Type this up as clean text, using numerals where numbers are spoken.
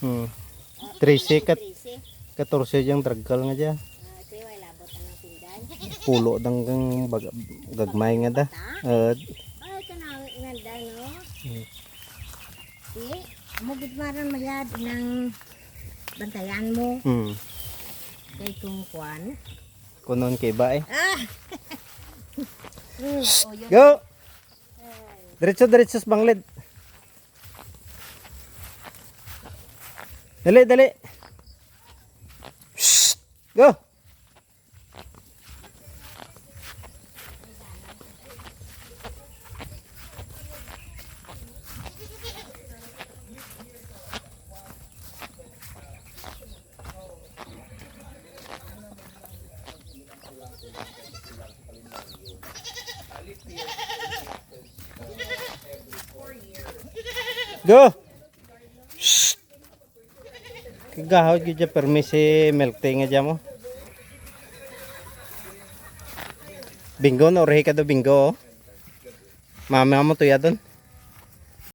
Hmm. 13 kat 13. 14 yung dragkal nga dyan. Kaya wala labot ang tindan. Pulo dang gagmay nga da. Ay, kanang nganda, no? Hmm. Eh, amugid maran mayad ng bantayan mo. Kay kung kwan. Kunon kay ba eh. Ah! Oh, yun. Go! Diretso sa banglid. Dali, dali. Shh! Go! Go! Shh! Kagahod yun dyan permisi milk tea nga dyan mo. Bingo na, orihe ka do bingo. Oh. Mama mo tuya doon.